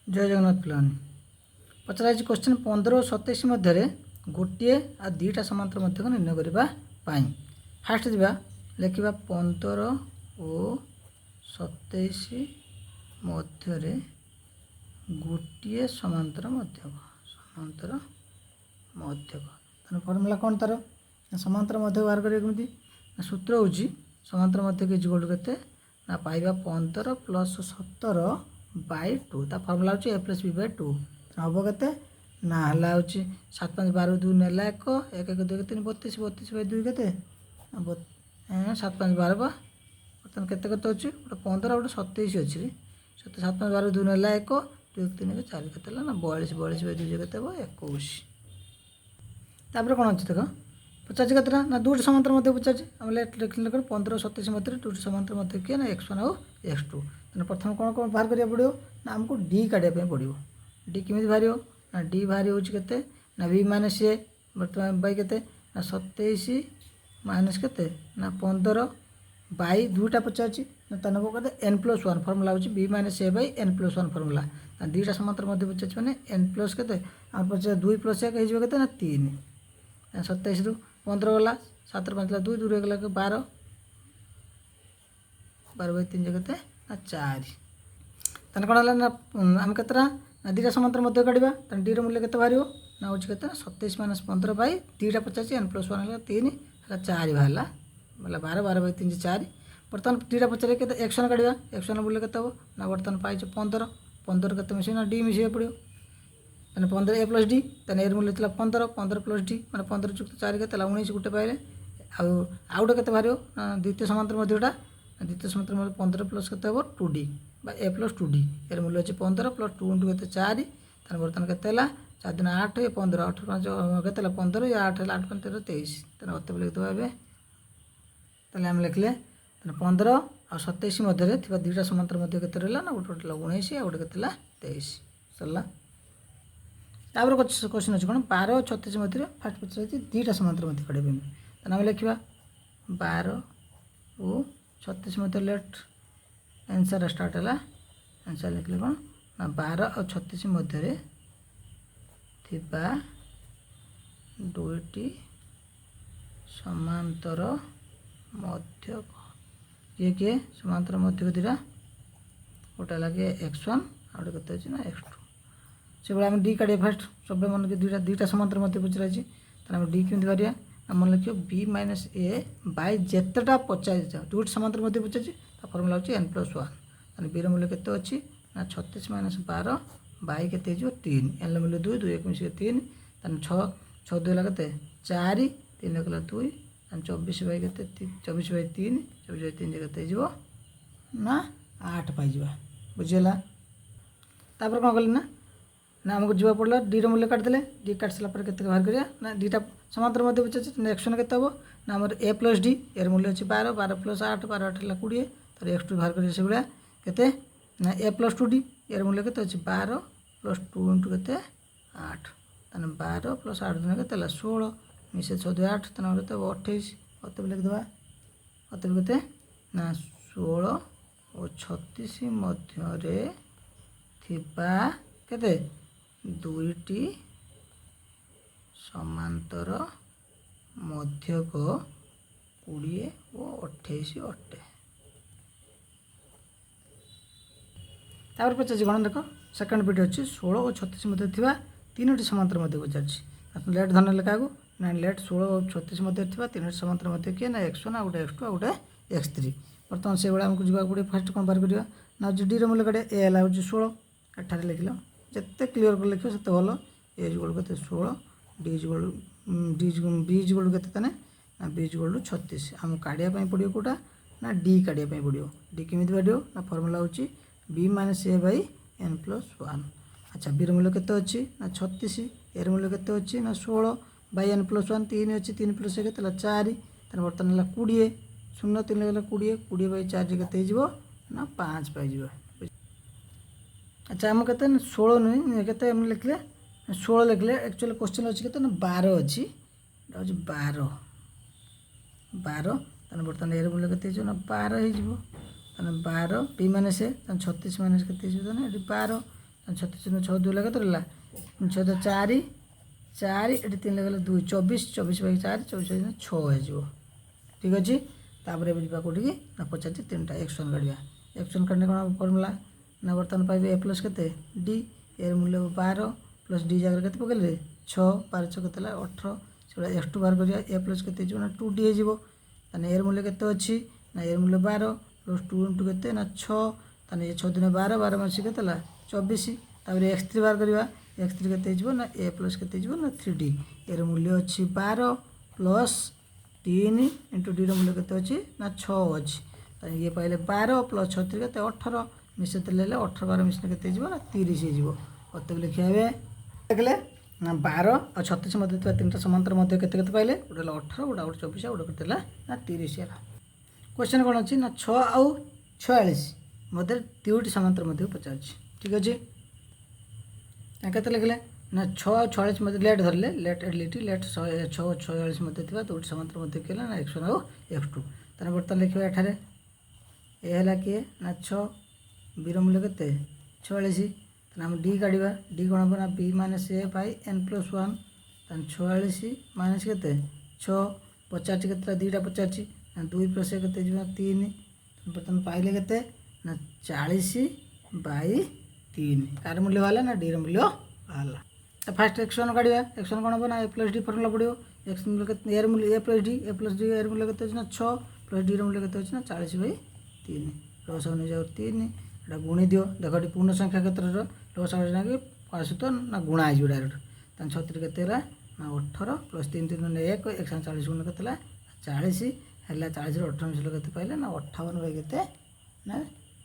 जय जगन्नाथ पिलानी पचरा क्वेश्चन 15 और 27 मध्य गोटे आ दुईटा समांतर मध्य को निर्णय करने फास्ट जा लिखा 15 और 27 मध्य गोटे समांतर मध्यक फर्मूला कौन तार समांतर मध्य बाहर करमी सूत्र हूँ समांतर मध्य के इक्वल टू के पाइबा 15 प्लस 17 बाय 2 ता फर्मूला हूँ ए प्लस बी बाय 2 हम के ना हूँ 7 5 12 2 नेला 1 1 1 2 3 32 32 बाय 2 के 7 5 12 बर्तमान केते अच्छी गोटे 15 गोटे 27 अच्छी 7 5 12 2 नेला 1 2 3 के 4 के ना 42 42 बाय 2 के 21 तापर कौन अच्छी देख पचास कतटा ना दुटी समांतर मध्य पचार आम लिख 15 27 मध्य दुटी समांतर मध्य किए ना x1 और x2 प्रथम कौन कौन बाहर करा पड़ो ना आमको डी काढ़ापी पड़ो डी केमी बाहर ना डी बाहर होते ना v माइनस ए बर्तमान बै के 27 माइनस के ना 15 बाई दुईटा पचार ना तेना कहते n+1 फर्मूला हूँ v माइनस ए बै n+1 फर्मूला दुईटा समांतर मध्य पचार मैंने n+ के आम पचार 2 + 1 हो ना 3 27 रु 15 गला 7 5 2 2 गला 12 12 बाई 3 के ना 4 तेना कौन है ना आम के ना दुईटा समांतर मध्य काढ़ा डी मूल्य के बाहर ना हूँ के 27 माइनस 15 बाई दुईटा पचास n+1 है 3 4 बाहर बोला 12 12 बाई 3 4 बर्तमान दुईटा पचार के x1 काढ़ा x1 मूल्य के ना बर्तमान पाई 15 15 के मिसे ना डी मिसे पड़ो तेना 15 ए प्लस डी तेना एर मूल्य था 15 15 प्लस डी मैंने 15 + 4 के 19 गोटे पाइले आउ के बाहर द्वितीय समांतर मध्यटा द्वितीय समांतर मध्य 15 प्लस के 2 डी ए प्लस 2 डी एर मूल्य अच्छे 15 प्लस 2 × के 4 तेना बर्तमान के 4 दिन 8 15 8 5 के 15 या 8 8 5 13 23 तेना अत लिखिदेवा ए आम लिखले 15 और 27 मध्य दुईटा समांतर मध्य के रहा ना गोटे गोटे 19 आ गोटे के 23 सरला तापर क्वेश्चन अच्छे कौन 12 और 36 मध्य फास्ट पचार दुईटा समांतर मध्य काढ़ा तेना आम लिखा 12 और 36 मध्य लेट आंसर स्टार्ट है आंसर लिखले कौन ना 12 और 36 मध्य दुईटी समांतर मध्य किए किए समांतर मध्य दुईटा गोटे लगे x1 आउटे के अच्छे ना x2 से भाई आम डी काढ़ा फास्ट सब मन के दुईटा समांतर मध्य पचरा तेना डी केमी बाहर मन लिख बी माइनस ए बाय जितेटा पचार दुईट समांतर मध्य पचार फर्मूला हूँ n+1 बी मूल्य के अच्छी ना 36 माइनस 12 बाई के 3 एन मूल्य 2 2 1 मिसे 3 6 6 2 लगा 4 3 लगा 2 24 बाई के 24 बाई 3 24 बाई 3 जगह ना 8 पाई बुझीगला तापर कौन कल ना आमको जीवा पड़ा डी मूल्य काटिदे डी काट सारा के बाहर करा ना दुईटा समांतर मध्य पचार x1 के ना आम ए प्लस डी एर मूल्य अच्छे 12 12 प्लस 8 12 8 है 20 तर x2 बाहर कर से भाया के ना ए प्लस 2 डी एर मूल्य के अच्छे 12 प्लस 2 × के 8 तेना 12 प्लस 8 दिन के 16 मिसे 6 2 8 तेना 28 अत लिखिदेवा अत के ना 16 और 36 मध्य के दुईटी समांतर मध्यक 20 और 28 अटे तापर पचार कौन देख सेकेंड वीडियो अच्छी 16 और 36 मध्य तीनो समांतर मध्य पचार लेट धन लिखा ना लेट 16 और 36 मध्य तीनो समांतर मध्य किए ना x1 आ गोटे x2 आ गोटे x3 बर्तमान से भाई आमको जावाक पड़े फास्ट कौन बाहर करवा ना डी मूल्य काढ़े ए है हूँ 16 एठार लिखल जिते क्लीयर कर लिख से भल ए इक्वल के 16 डी इक्वल बी इक्वल के ना बी इक्वल 36 आम काढ़ापी पड़ो कौटा ना डी काढ़ापी पड़ो डी केमी बाहर ना फर्मूला हूँ बी माइनस ए बै n+1 अच्छा बी मूल्य के अच्छी ना 36 एर मूल्य के अच्छी ना 16 बाई n+1 3 अच्छी 3 + 1 के 4 तेना बर्तमान है 20 0 3 लगे 20 20 बाई 4 के ना 5 पाई अच्छा आम के 16 नुह के लिखले 16 लिखले एक्चुअली क्वेश्चन अच्छी के 12 अच्छी 12 12 तेना बर्तमान एर मूल्य के ना 12 हो 12 बी माइनस ए 36 माइनस के 12 छत्तीस छः दुई लगे तो रहा छः तो चार चार ये तीन लगे दुई चौबीस चौबीस बाई चार चौबीस छः हो ठीक अच्छे तापर जा कौटी ना पचार तीन टा एक्स वन काढ़ा एक्स वन काढ़ने कौन फर्मूला ना बर्तमान पाइबे ए प्लस के डी एर मूल्य 12 प्लस डी जगह के पकड़े 6 12 6 के 18 से एक्स टू बाहर करिया ए प्लस के ना 2d हो एर मूल्य के अच्छी ना एर मूल्य 12 प्लस 2 इंटू के ना 6 ताने ये 6 दिन 12 12 मासी के 24 तापर एक्स थ्री बाहर करवा एक्स थ्री के ना ए प्लस के ना 3d एर मूल्य अच्छी 12 प्लस 3 इंटू डी मूल्य के अच्छी ना 6 अच्छी ये पाइले 12 प्लस 6 3 के 18 मिसेते ले 18 12 मिसने के ना 30 हो कत लिखा हे देखले ना 12 और 36 मध्य तीन समांतर मध्य केते पाइले गोटे 18 गोटे 24 गोटे के ना 30 है क्वेश्चन कौन अच्छी ना 6 आउ 46 मध्य दुईट समांतर मध्य पचार ठीक अच्छे के लिखले ना 6 और 46 मध्य लेट धरले लेट एडलिटी लेट 6 और 46 मध्य दुईट समांतर मध्य के ना एक्स वन आउ एक्स टू तेना बर्तमान लिखा एठारे ये किए ना 6 बीर मूल्य के 46 आम डी काढ़ा डी कौन हम ना b minus a by n plus one 46 minus के 6 पचार के दुईटा पचार दुई प्लस के 3 बर्तमान पाइले के ना 40 बाई 3 कार मूल्य बाहर ना डी मूल्य बाहर फास्ट एक्स वन काढ़ा एक्स वन कौन हम ना ए प्लस डी फर्मुला पड़ो एक्स मूल्य के एर मूल्य ए प्लस डी एर मूल्य के ना 6 प्लस डी मूल्य के ना 40 बाई 3 लस नहीं जाओ 3 एटा गुणी दियो देख ये पूर्ण संख्या क्षेत्र लस आसत ना गुणा हो डायरेक्ट तक 36 के ना 18 प्लस 3 3 1 एक 40 गुण के 40 है 40 18 मिसल के पाइले ना 58 बाई के ना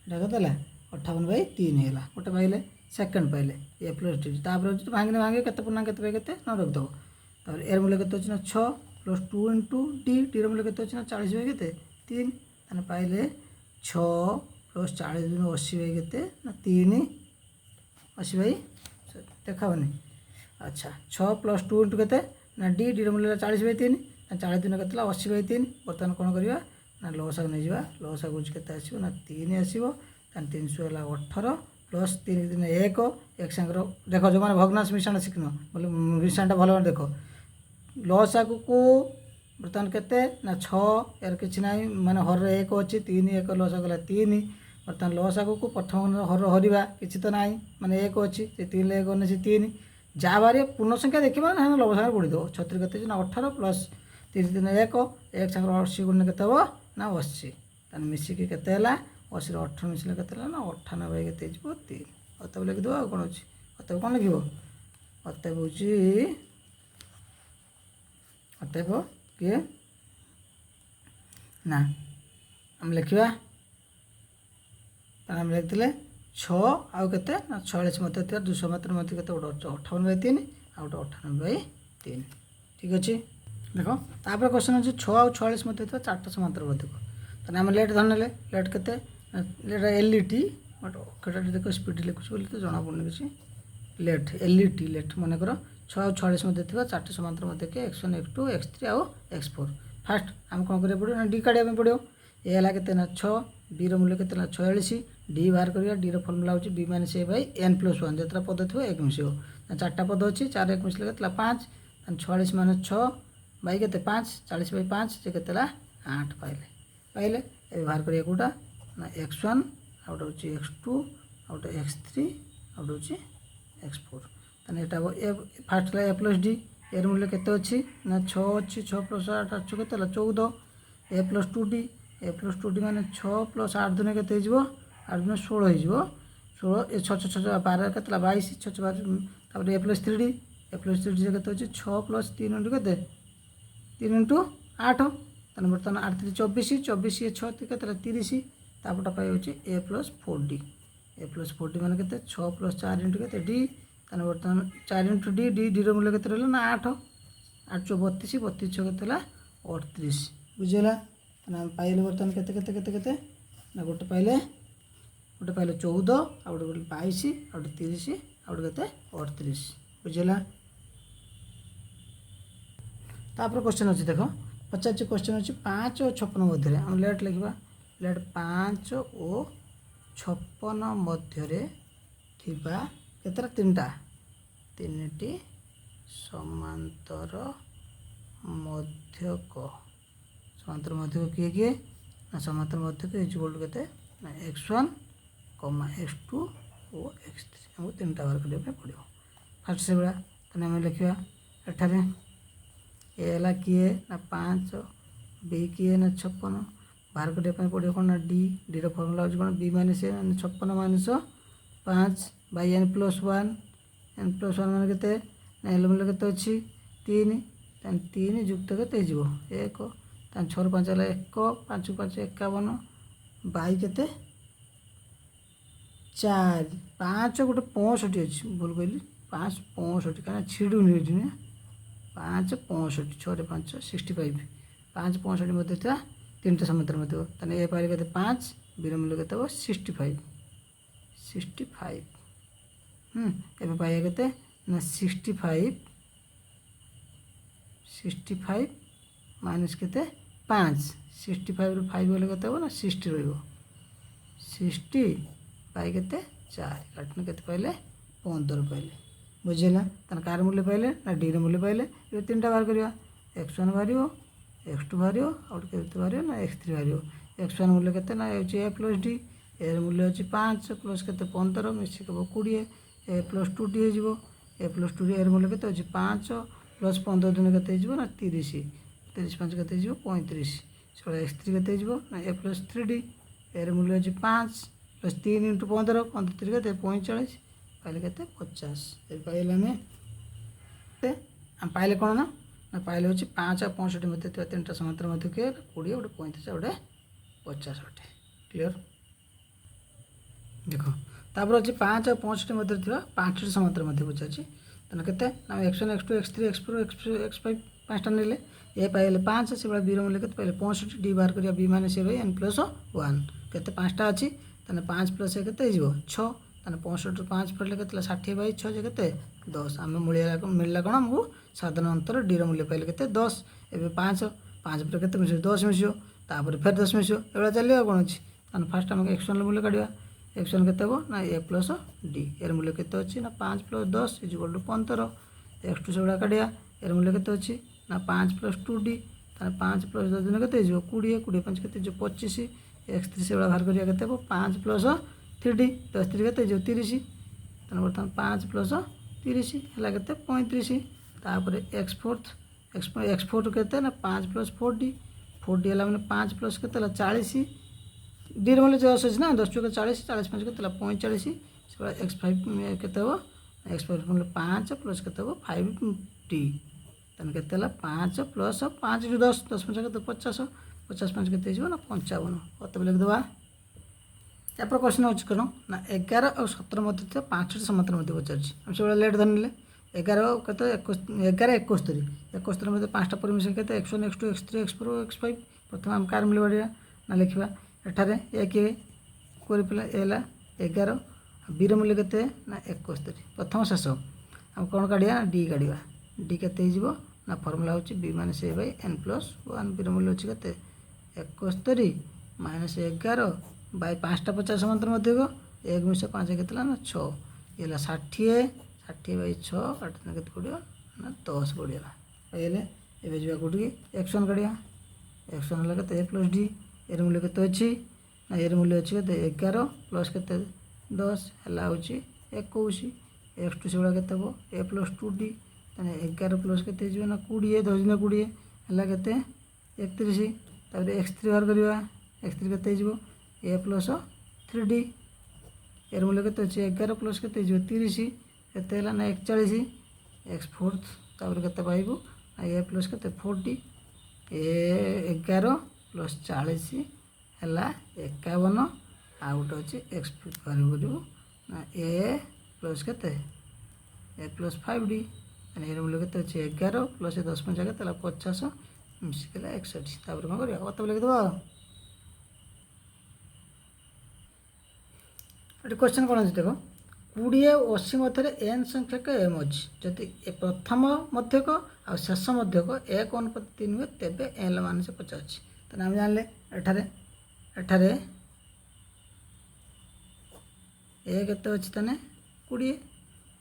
देखते 58 बाई 3 है गोटे पाइले सेकेंड पाइले ए प्लस डी तापर भांगे भांगे के पूर्णा के ना रखिदेव तापर एर मूल्य के ना 6 प्लस 2 इंटू डी डी मूल्य के ना 40 बाई के 3 पाइले 6 प्लस 40 दिन 80 बाई के ना 3 80 बाई देखाबनी अच्छा 6 प्लस 2 इंटू के ना डी डी मूल्य 40 बाई 3 40 दिन के 80 बाई 3 बर्तमान कौन करवा ना लस नहीं जावा लस के आसो ना 3 आसो 300 है 18 प्लस 3 दिन 1 एक सांगर देख जो मैंने भग्नांश मिश्रण शिखन बोले मिश्रणटा भल भाव देख लसागु को बर्तमान के ना 6 यार कि ना माने हर 1 अच्छी 3 1 लसा गला 3 बर्तमान लसागु को प्रथम हर हरवा किसी तो ना माने 1 अच्छी 3 1 उन्नीस 3 जहाँ बारे पूर्ण संख्या देखा ना लव सागर पड़ी दो 36 के ना 18 प्लस 3 दिन 1 एक सांगर 80 गुण के ना 80 तेना मिसिकी के 80 18 मिसले के ना 98 के 3 अतएव लिखिदेव आ कौन अच्छी अतएव कौन लिख अतएव हूँ अतएव किए ना आम लिखा आम लिखते 6 आउ के 46 मध्य 200 मात्र मध्य के गोटे 58 बाई 3 आ गोटे 98 बाई 3 ठीक अच्छे देख तापर क्वेश्चन अच्छे 6 आउ 46 मध्य 4टा समांतर मध्य को आम लेट धरने लेट के लेट एलईटी बट देख स्पीड लिखुच बोली तो जना पड़नी किसी लेट एलईटी लेट मनकर 6 आउ 46 मध्य 4टा समांतर मध्य के x1 x2 x3 आउ x4 फास्ट आम कौन करा पड़ो ना डी काढ़ा पड़ो ये है के 6 बी मूल्य के 46 डी बाहर करवा डी फर्मुला हो b minus a by n plus one जितना पद थो एक मिस ना 4टा पद अच्छी 4 1 मिसले के 5 46 माइनस 6 बाई के 5 40 बाई 5 से के 8 पाइले ये बाहर करिया कौटा ना x1 आउट हूँ x2 आउट x3 आउट हूँ x4 ताने ये फास्ट ए प्लस डी एर मूल्य के अच्छी ना 6 अच्छी 6 प्लस 8 8 के 14 ए प्लस 2d ए प्लस 2d माने 6 प्लस 8 दिन के 8 दिन 16 हो 16 ए 6 6 12 के 22 6 12 ए प्लस 3d से के अच्छी 6 प्लस 3 इंटू के 3 इंटू 8 ताने बर्तमान 8 3 24 24 ये 6 के 30 तापटा पाई होची ए प्लस 4d माने के 6 प्लस 4 इंटू के डी ताने बर्तमान 4 इंटू डी डी डी मूल्य के रहा ना 8 8 32 32 6 के 38 बुझेगा ना पाइले बर्तमान के ना गोटे पाइले 14 आ गोटे 22 आ गोटे 30 आ गोटे 38 बुझेगा तापर क्वेश्चन अच्छे देख पचार क्वेश्चन अच्छे 5 और 56 मध्य आम लेट लिखा लेट 5 और 56 मध्य କେତେଟା ତିନିଟା ତିନିଟି ସମାନ୍ତର ମଧ୍ୟକ ସମାନ୍ତର ମଧ୍ୟକ କିଏ କିଏ ନା ସମାନ୍ତର ମଧ୍ୟକ ଇଜୁଆଲ୍ ଟୁ କେତେ ନା x1 x2 ଓ x3 ଆମକୁ ତିନିଟା ବାହାର କରିବା ପାଇଁ ପଡ଼ିବ। ଫାର୍ଷ୍ଟ ସେଭଳିଆ ତାହେଲେ ଆମେ ଲେଖିବା ଏଠାରେ ଏ ହେଲା କିଏ ନା 5 ବି କିଏ ନା 56 ବାହାର କରିବା ପାଇଁ ପଡ଼ିବ କ'ଣ ନା ଡିର ଫର୍ମୁଲା ହେଉଛି କ'ଣ b ମାଇନସ୍ ଏ ମାନେ 56 ମାଇନସ୍ 5 ବାଇ n ପ୍ଲସ୍ 1 ମାନେ କେତେ ନା ଏଲ ମୂଲ୍ୟ କେତେ ଅଛି 3 ତାହେଲେ 3 ଯୁକ୍ତ କେତେ ହେଇଯିବ 1 ତାହେଲେ 6 ରୁ 5 ହେଲା 1 5 କୁ 5 51 ବାଇ କେତେ 4 5 ଗୋଟେ 65 ଅଛି ଭୁଲ କହିଲି 5 65 କାରଣ ଛିଡ଼ୁନି ଏଠି ନା 5 65 6 ରେ 5 65 5 65 ମଧ୍ୟ ଥିବା ତିନିଟା ସମାନ୍ତର ମଧ୍ୟ ତାହେଲେ ଏ ପାଇଲେ କେତେ 5 ବିର ମୂଲ୍ୟ କେତେ ହେବ 65 ଏବେ ପାଇବା କେତେ ନା 65 ମାଇନସ୍ କେତେ 5 65ରୁ 5 ଗଲେ କେତେ ହେବ ନା 60 ରହିବ 60 ପାଇ କେତେ 4 କାଟୁନ କେତେ ପାଇଲେ 15 ପାଇଲେ ବୁଝିଲା। ତାହେଲେ କାର ମୂଲ୍ୟ ପାଇଲେ ନା ଡିର ମୂଲ୍ୟ ପାଇଲେ ଏବେ ତିନିଟା ବାହାର କରିବା x1 ବାହାରିବ x2 ବାହାରିବ ଆଉ କେତେ ବାହାରିବ ନା x3 ବାହାରିବ। x1 ମୂଲ୍ୟ କେତେ ନା ହେଉଛି a ପ୍ଲସ୍ ଡି ଏର ମୂଲ୍ୟ ଅଛି 5 ପ୍ଲସ୍ କେତେ 15 ମିଶିକି ହେବ 20 ଏ ପ୍ଲସ୍ 2 ଡି ହେଇଯିବ ଏ ପ୍ଲସ୍ 2 ଡି ଏର ମୂଲ୍ୟ କେତେ ଅଛି 5 ପ୍ଲସ୍ 15 ଦିନ କେତେ ହେଇଯିବ ନା 30 5 କେତେ ହେଇଯିବ 35 ସେଭଳିଆ x3 କେତେ ହେଇଯିବ ନା ଏ ପ୍ଲସ୍ 3 ଡି ଏର ମୂଲ୍ୟ ଅଛି 5 ପ୍ଲସ୍ 3 × 15 3 କେତେ 45 ପାଇଲେ କେତେ 50 ଏବେ ପାଇଲେ ଆମେ ପାଇଲେ କ'ଣ ନା ପାଇଲେ ହେଉଛି 5 ଆଉ 65 ମଧ୍ୟରେ ଥିବା ତିନିଟା ସମାନ୍ତର ମଧ୍ୟ କିଏ 20 ଗୋଟେ 35 ଗୋଟେ 50 ଅଟେ କ୍ଲିଅର। ଦେଖ ତାପରେ ଅଛି 5 ଆଉ 65 ମଧ୍ୟରେ ଥିବା 5ଟି ସମାନ୍ତର ମଧ୍ୟ ପଚାରିଛି ତାହେଲେ କେତେ ନା x1 x2 x3 x4 x5 ପାଞ୍ଚଟା ନେଲେ ଏ ପାଇଲେ 5 ସେଭଳିଆ ବିର ମୂଲ୍ୟ କେତେ ପାଇଲେ 65 ଡି ବାହାର କରିବା b ମାଇନସ୍ ଏ ବାଇ n ପ୍ଲସ୍ 1 କେତେ 5ଟା ଅଛି ତାହେଲେ 5 ପ୍ଲସ୍ ଏ କେତେ ହେଇଯିବ 6 ତାହେଲେ 65ରୁ 5 ପଡ଼ିଲେ କେତେ ହେଲା 60/6 ଯେ କେତେ 10 ଆମେ ମିଳିଲା କ'ଣ ଆମକୁ ସାଧାରଣ ଅନ୍ତର ଡିର ମୂଲ୍ୟ ପାଇଲେ କେତେ 10 ଏବେ 5 ପରେ କେତେ ମିଶିବ 10 ମିଶିବ ତାପରେ ଫେର 10 ମିଶିବ ଏଭଳିଆ ଚାଲିବ ଆଉ କ'ଣ ଅଛି ତାହେଲେ ଫାର୍ଷ୍ଟ ଆମେ x1 ମୂଲ୍ୟ କାଢ଼ିବା x1 କେତେ ହେବ ନା a ପ୍ଲସ୍ ଡି ଏର ମୂଲ୍ୟ କେତେ ଅଛି ନା 5 ପ୍ଲସ୍ 10 ଇଜୁଆଲ୍ ଟୁ 15 x2 ସେଭଳିଆ କାଢ଼ିବା ଏର ମୂଲ୍ୟ କେତେ ଅଛି ନା 5 ପ୍ଲସ୍ 2d ତାହେଲେ 5 ପ୍ଲସ୍ 10 ଦିନ କେତେ ହେଇଯିବ 20 5 କେତେ ହେଇଯିବ 25 x3 ସେଭଳିଆ ବାହାର କରିବା କେତେ ହେବ 5 ପ୍ଲସ୍ 3d 10 3 କେତେ ହେଇଯିବ 30 ତାହେଲେ ବର୍ତ୍ତମାନ 5 ପ୍ଲସ୍ 30 ହେଲା କେତେ 35 ତାପରେ x4 କେତେ ନା 5 ପ୍ଲସ୍ 4d ହେଲା ମାନେ 5 ପ୍ଲସ୍ କେତେ ହେଲା 40 ଡିର ମୂଲ୍ୟ 10 ଅଛି ନା 10 × 40 40 5 କେତେ ହେଲା 45 ସେଭଳିଆ x5 କେତେ ହେବ x5 ମୂଲ୍ୟ 5 ପ୍ଲସ୍ କେତେ ହେବ 5d ତାହେଲେ କେତେ ହେଲା 5 ପ୍ଲସ୍ 5 × 10 10 5 କେତେ 50 50 5 କେତେ ହେଇଯିବ ନା 55 ଅତବେ ଲେଖିଦେବା। ତାପରେ କ୍ୱେଶ୍ଚନ୍ ହେଉଛି କ'ଣ ନା 11 ଆଉ 17 ମଧ୍ୟରେ ଥିବା 5ଟି ସମାନ୍ତର ମଧ୍ୟ ପଚାରିଛି ଆମେ ସେଭଳିଆ ଲେଟ୍ ଧରିନେଲେ 11 କେତେ 71 ମଧ୍ୟରେ 5ଟା ପରିମିଶନ କେତେ x1 x2 x3 x4 x5 ପ୍ରଥମେ ଆମେ କାର ମୂଲ୍ୟ ବାଢ଼ିବା ନା ଲେଖିବା ଏଠାରେ ଏ କିଏ କରିପାରିଲା ଏ ହେଲା 11 ବିର ମୂଲ୍ୟ କେତେ ନା 71 ପ୍ରଥମ ଶେଷ ଆମେ କ'ଣ କାଢ଼ିବା ଡି କାଢ଼ିବା ଡି କେତେ ହେଇଯିବ ନା ଫର୍ମୁଲା ହେଉଛି b ମାଇନସ୍ ଏ ବାଇ n ପ୍ଲସ୍ 1 ବିର ମୂଲ୍ୟ ଅଛି କେତେ 71 ମାଇନସ୍ 11 ବାଇ 5ଟା 50 ସମାନ୍ତର ମଧ୍ୟକ 1 ମିଶା 5 କେତେ ହେଲା ନା 6 ଇଏ ହେଲା 60/6 କାଟିଲେ କେତେ ପଡ଼ିବ ନା 10 ପଡ଼ିଗଲା ପାଇଲେ। ଏବେ ଯିବା କେଉଁଠିକି x1 କାଢ଼ିବା x1 ହେଲା କେତେ a ପ୍ଲସ୍ ଡି ଏର ମୂଲ୍ୟ କେତେ ଅଛି ନା ଏର ମୂଲ୍ୟ ଅଛି କେତେ 11 ପ୍ଲସ୍ କେତେ 10 ହେଲା ହେଉଛି 21 x2 ସେଭଳିଆ କେତେ ହେବ a ପ୍ଲସ୍ 2d ତାହେଲେ 11 ପ୍ଲସ୍ କେତେ ହେଇଯିବ ନା 20 10 × 20 ହେଲା କେତେ 31 ତାପରେ x3 ବାହାର କରିବା x3 କେତେ ହେଇଯିବ a ପ୍ଲସ୍ 3d ଏର ମୂଲ୍ୟ କେତେ ଅଛି 11 ପ୍ଲସ୍ କେତେ ହେଇଯିବ 30 କେତେ ହେଲା ନା 41 x4 ତାପରେ କେତେ ପାଇବୁ ନା a ପ୍ଲସ୍ କେତେ 4d ଏ 11 ପ୍ଲସ୍ 40 ହେଲା 51 ଆଉ ଗୋଟେ ଅଛି x ବାହାର କରିବୁ ନା a ପ୍ଲସ୍ କେତେ a ପ୍ଲସ୍ 5d ତାହେଲେ ଏର ମୂଲ୍ୟ କେତେ ଅଛି 11 ପ୍ଲସ୍ 10 5 କେତେ ହେଲା 50 ମିଶିକି 61 ତାପରେ କ'ଣ କରିବା ଅତବେ ଲେଖିଦେବା ଆଉ ଏଠି କ୍ୱେଶ୍ଚନ୍ କ'ଣ ଅଛି ଦେଖ 20 ଆଉ 80 ମଧ୍ୟରେ n ସଂଖ୍ୟକ m ଅଛି ଯଦି ପ୍ରଥମ ମଧ୍ୟକ ଆଉ ଶେଷ ମଧ୍ୟକ 1:3 ହୁଏ ତେବେ l ମାନ ସେ ପଚାରୁଛି ତାହେଲେ ଆମେ ଜାଣିଲେ ଏଠାରେ ଏ କେତେ ଅଛି ତାହେଲେ 20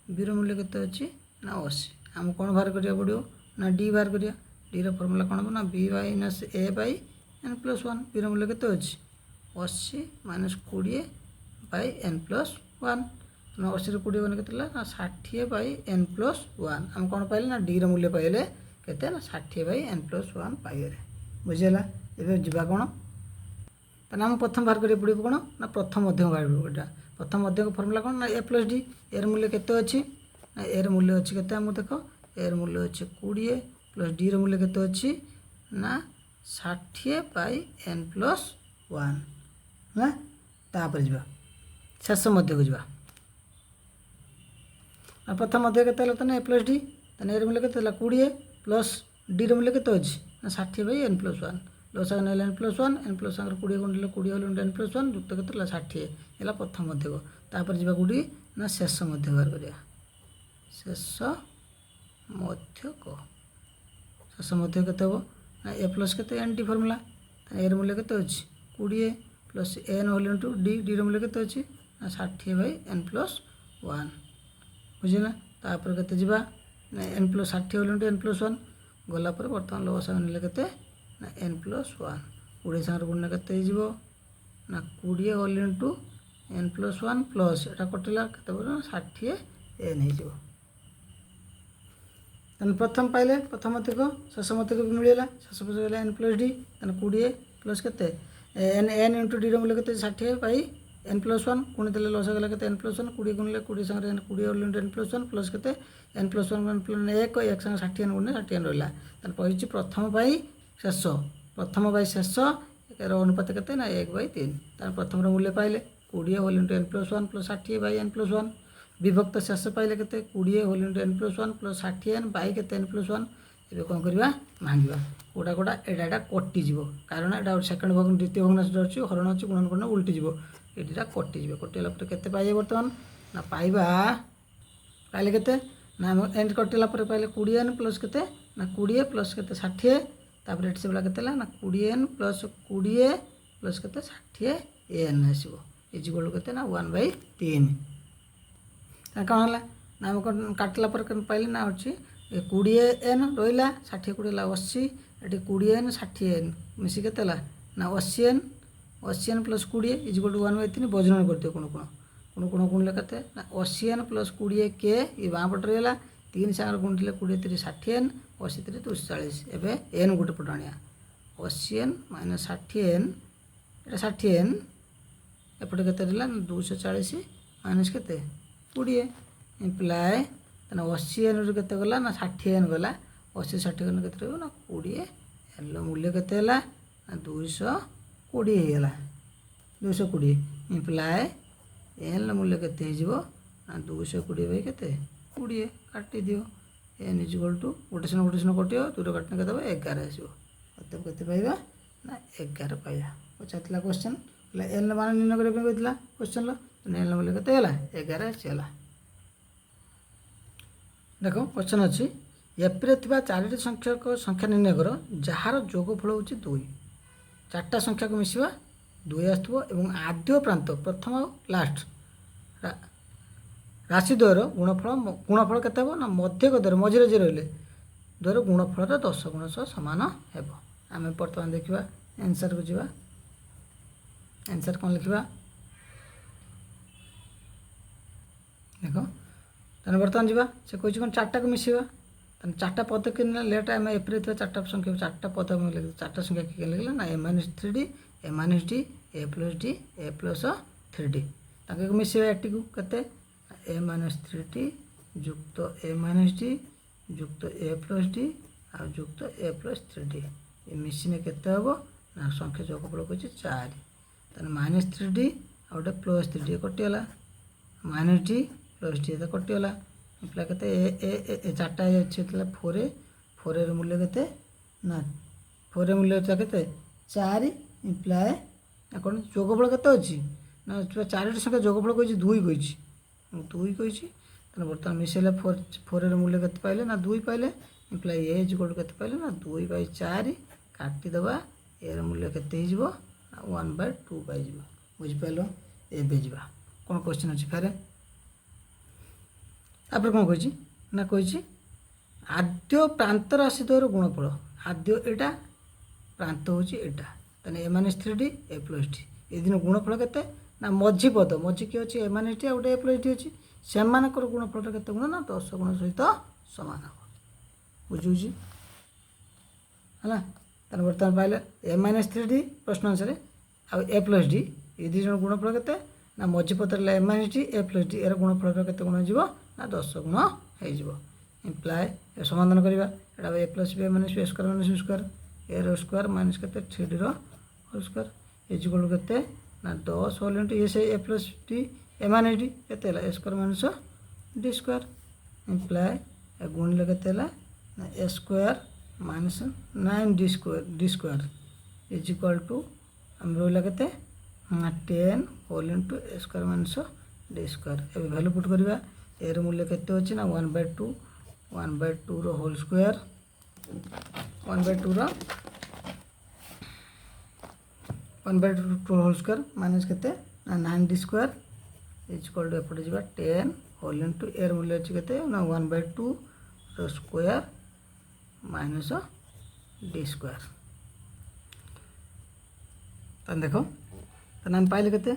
बीर मूल्य केते अच्छी ना 80 आम कौन बाहर करिया पड़ो ना डी बाहर करिया डी रो फॉर्मूला कौन हम ना b minus a by n plus 1 बीर मूल्य केते अच्छी 80 माइनस 20 बाई एन प्लस 1 ना 80 रो 20 गने केते ना 60 बाई एन प्लस 1 हम कौन पाइले ना डी रो मूल्य पाइले केते ना 60 बाई एन प्लस 1 पाइले बुझेला एबे जीवा कौन ताना हम प्रथम बाहर करिया पड़ो कौन ना प्रथम मध्यम बाहर एटा प्रथम मध्यम फॉर्मूला कौन ना ए प्लस डी एर मूल्य केते अच्छी ना एर मूल्य अच्छी केते हम देख एर मूल्य अच्छी 20 प्लस डी रो मूल्य केते अच्छी ना 60 बाई एन प्लस 1 ना तापर जीवा शेष मध्य को जीवा प्रथम मध्य केते हला तने ए प्लस डी तने एर मूल्य केते हला 20 प्लस डी रो मूल्य केते अच्छी ना 60 बाई एन प्लस 1 लसा ने एन प्लस 1 एन प्लस 1 20 गुणिले 20 हल एन प्लस 1 युक्त केते 60 एला प्रथम मध्य को तापर जीवा गुडी ना शेष मध्य बाहर करिया शेष मध्य को शेष मध्य केते हो ना ए प्लस केते एन टी फॉर्मूला एर मूल्य केते अछि 20 plus n whole into d d रो मूल्य केते अछि ना 60 बाई एन प्लस 1 बुझिला तापर केते जीवा ना n plus 60 whole into n plus 1 गला पर वर्तमान लसा ने केते ना एन प्लस 1 20 संग गुणन केते जीवो ना 20 whole into n plus 1 plus एटा कटिला केते बोल 60 एन हे जीवो तन प्रथम पाइले प्रथम मध्य को शेष मध्य को मिलेला शेष मध्य होला एन प्लस डी तन 20 प्लस केते एन एन इनटू डी रो मूल्य केते 60 बाई एन प्लस 1 गुणि देले लस गला केते एन प्लस 1 20 गुणिले 20 संग n 20 whole into n plus 1 plus केते एन प्लस 1 एन प्लस 1 1 संग 60 एन गुणिले 60 एन रहला तन पहिची प्रथम बाई शेष प्रथम बाई शेष एर अनुपात केते ना 1 बाई 3 तन प्रथम रो मूल्य पाइले 20 whole into n plus 1 plus 60 by n plus 1 विभक्त शेष पाइले केते 20 whole into n plus 1 plus 60 n by केते एन प्लस 1 एबे कोन करबा भांगिबा कोडा कोडा एडाटा कटि जीवो कारण एडा सेकंड भाग द्वितीय भग्नांश रहछि हरण अछि गुणन करना उल्टी जीवो एडिटा कटि जीवो कटिला पर केते पाइए वर्तमान ना पाइबा पाइले केते ना एंड कटिला पर पाइले 20 एन प्लस केते ना 20 प्लस केते 60 तापर एट से बला केते ला ना 20 एन प्लस 20 प्लस केते 60 एन आसीबो इज इक्वल केते ना 1/3 कौन है ना हम काटला पर पाइले ना अच्छी 20 एन रहा 60 20 ला 80 ये 20 एन 60 एन मिसी के ना 80 n plus 20 is equal to 1/3 बजन कर दियो कोण गुणले केते ना 80 एन प्लस 20 के ये बाँ पट रहा 3 सागर गुणिले 20 3 60 एन 80 3 240 एबे एन गोटे पट आनिया 80 एन माइनस 60 एन ये 60 एन एपटे केते रहा 240 माइनस केते 20 इम्प्लाय तना 80 एन रू केते गला ना 60 एन गला 80 60 एन केते रहबो ना 20 एन लो मूल्य केते हला ना 220 हे गला 220 इम्प्लाय एन लो मूल्य केते हे जिवो ना 220 बाई केते 20 काटी दियो एन इज इक्वल टू गोटे सन कटियो दूर काटने केते 11 आसीबो मतलब केते पाइबा ना 11 पाइबा पछातला क्वेश्चन एन मान निर्णय करे कहतला क्वेश्चन लो एन मूल्य केते हला 11 चला देखो क्वेश्चन अच्छी एप्रे थिबा चारिटी संख्या निर्णय कर जार जोगफल होची 2 चारटा संख्या को मिसिबा 2 आसथबो एवं आद्य प्रांत प्रथम और लास्ट राशि द्वयर गुणफल केते हो ना मध्य द्वयर मझिरे जे रहले द्वयर गुणफल 10 गुण सह समान हेबो आमे वर्तमान देखिबा आंसर को जीवा आंसर कोन लिखिबा देखो तने बर्तमान जीवा से कहि कोन चारटा को मिसिबा तने चारटा पद के लेट आम एप्रे थे चारटा संख्या चारटा पद में लिख चारटा संख्या के लिखला ना -3d -d a+d a+3d ताके मिसिबा एटी को कते a-3d युक्त a-d युक्त a+d आ युक्त a+3d ये मिसिने केते हबो ना संख्या जोगफल कहछि 4 तने -3d आ ओटे +3d कटिला -d प्लस डी तो कटिगला इम्प्लाय केते ए चारटा अच्छे 4 मूल्य केते ना 4 मूल्य केते 4 इम्प्लाय कौन जोगफल केते अच्छी ना 4टी संख्या जोगफल कही 2 कही बर्तमान मिसेले 4 मूल्य केते पाइले ना 2 पाइले imply a is equal to केते पाइले ना 2/4 काटिदेबा एर मूल्य केते हिजबो 1/2 पाइजबो बुझि पाइलो एबे जिबा कोन क्वेश्चन अछि फेरे तापर कौन कही ना कही आद्य प्रांत राशि द्वयर गुणफल आद्य एटा प्रांत हूँ एटा तेना ए माइनस 3d ए प्लस डी ये दिन गुणफल के ना मझी पद मझी किए अच्छे ए माइनस टी आ गोटे ए प्लस डी अच्छी से गुणफल के गुण ना 10 गुण सहित सामान हम बुझुची है तेना बर्तमान पाइले ए माइनस 3d प्रश्न अनुसार आ ए प्लस डी ये दुई जन गुणफल के ना मझी पत्र A minus D A plus D यार गुणफल के गुण हो ना 10 गुण हो इम्प्लाए समाधान करवा एटा A plus B minus B square minus B square A रो स्क्वायर माइनस के 3d होल स्क्वायर इजिकल के ना 10 होल इंटू ये से A plus D A minus D के A square minus D square imply गुणिले के ना A square minus 9d square equal to आम रहा के 10 whole into A square minus D square A value put करवा ए मूल्य केते अच्छे ना 1/2 रो होल स्क्वायर 1/2 रो 1/2 होल स्क्वायर माइनस केते ना 9d स्क्वायर इजिकल टू एपटे जा 10 होल इंटू एर मूल्य अच्छे केते ना 1/2 रो स्क्वायर माइनस डी स्क्वायर तन देखो तन हम पाइले केते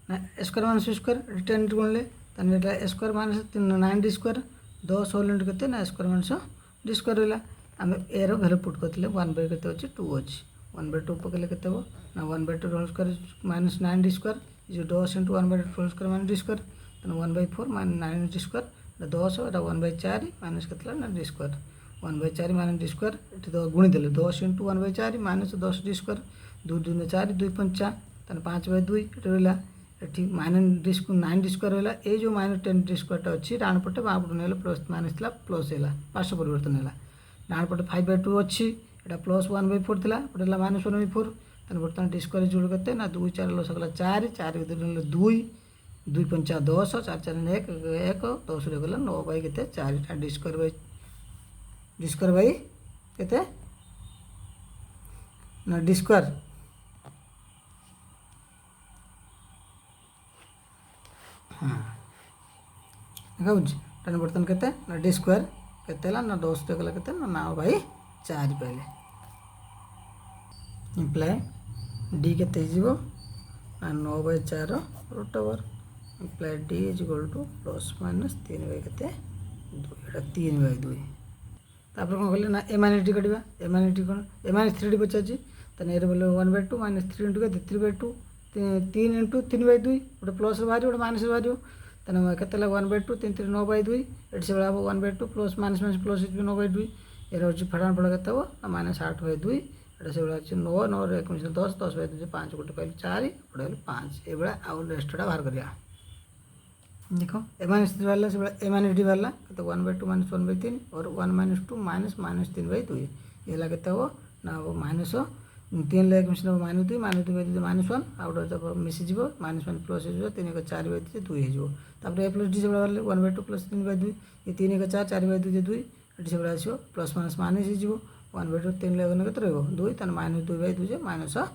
ना स्क्वायर माइनस स्क्वायर 10 गुणले तन एटा square minus 9d square 10 whole into केते ना स्क्वायर माइनस डी स्क्वायर रहा आम एर भैल्यू पुट करते 1/2 के अच्छे 2 अच्छी 1/2 पकड़े के ना 1/2 whole square minus 9d square जो 10 into 1/2 whole square minus D square तेना 1/4 माइनस 9d स्क्वायर 10 एटा 1/4 माइनस के ना D square 1/4 minus D square ये गुणी देले 10 इंटू 1/4 माइनस 10d स्क्वायर 2 2 4 2 5 तेना 5/2 ये रहा ये minus D square 9d square रहा ये जो माइनस 10d स्क्वायर अच्छी डाण पटे बाँ पटे ना प्लस माइनस था प्लस है पार्श्व परिवर्तन है डाण पटे 5/2 अच्छी यहाँ प्लस 1/4 था पटे माइनस 1/4 तेना बर्तमान डी स्क्वायर जोड़ करते ना 2 4 लसकला 4 4 2 2 5 10 4 4 1 1 10 गला 9 के 4 डी स्क्वायर बाई के ना डी स्क्वायर हाँ देखा तेना बर्तमान के ना डी स्क्वायर के ना 10 गला के ना 9/4 पाइले इम्प्लाए डी के ना 9/4 root over imply D is equal to plus minus 3/2 3/2 तापर कौन कले ना ए माइनस डी काटा ए माइनस डी कौन ए माइनस 3d पचार तेना ए बोले 1/2 माइनस 3 इंटू के 3/2 3 इंटू 3/2 गोटे प्लस बाहर गोटे माइनस बाहर तेना के 1/2 3 3 9/2 ये से 1/2 प्लस माइनस माइनस प्लस 9/2 ये हूँ फटाण फल के माइनस 8/2 ये से अच्छे 9 9 1 10 10/2 5 गोटे पाइल 4 गोटे 5 ये आउ रेस्टा बाहर करा देख ए माइनस 3 बाहर से ए माइनस डी बाहर के 1/2 माइनस 1/3 और 1 माइनस 2 माइनस माइनस 3/2 ये के ना minus 3 lake mission minus 2 minus 2/2 minus 1 out Mrs minus 1 plus हो 3 1 4/2 2 हो ए प्लस डी से 1/2 प्लस 3/2 ये 3 1 4 4/2 2 ये से आसो प्लस माइनस माइनस हो 1/2 3 लेक के रहा 2 तेना माइनस 2/2 माइनस 1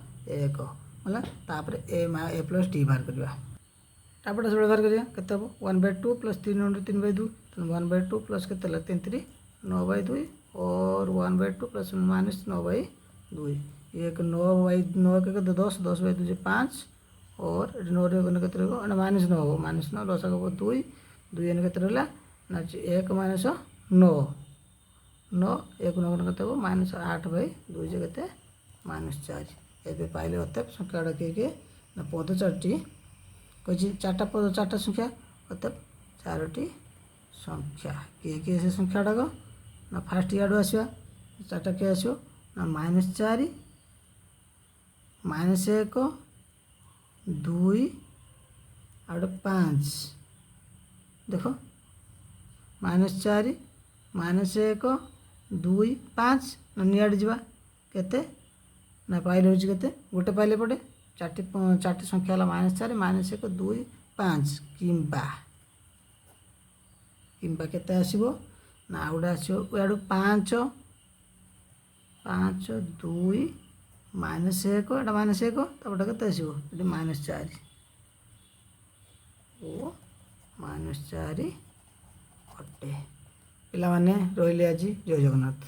है ए प्लस डी बाहर करवा तापर से बाहर करिया के 1/2 प्लस 3 इंटू 3/2 1/2 प्लस के 3 3 9/2 और 1/2 प्लस माइनस 9/2 एक 9/9 के 10 10/2 5 और 9 के माइनस 9 माइनस 9 लस 2 2 एन के रहा ना 1 माइनस 9 9 1 9 के माइनस 8/2 के माइनस 4 ये पाइले अतएव संख्या गुड़ा किए ना पद 4टी कही 4टा पद 4टा संख्या अतएव 4टी संख्या किए से संख्या गुड़ाक ना फास्ट इाड़ू आसवा 4टा किए आसो ना माइनस 4 माइनस 1 2 आउट 5 देख माइनस 4 माइनस 1 2 5 ना निआड़े जा केते ना पाइल हो गोटे पाइले पटे 4टी संख्या है माइनस 4 माइनस 1 2 5 किंबा केते आसो ना आउटा आसो याडू 5 5 2 माइनस 1 एटा माइनस 1 तपटा के आसो ये माइनस 4 ओ माइनस 4 ଅଟେ। ପିଲାମାନେ ରହିଲେ ଆଜି ଜୟ ଜଗନ୍ନାଥ।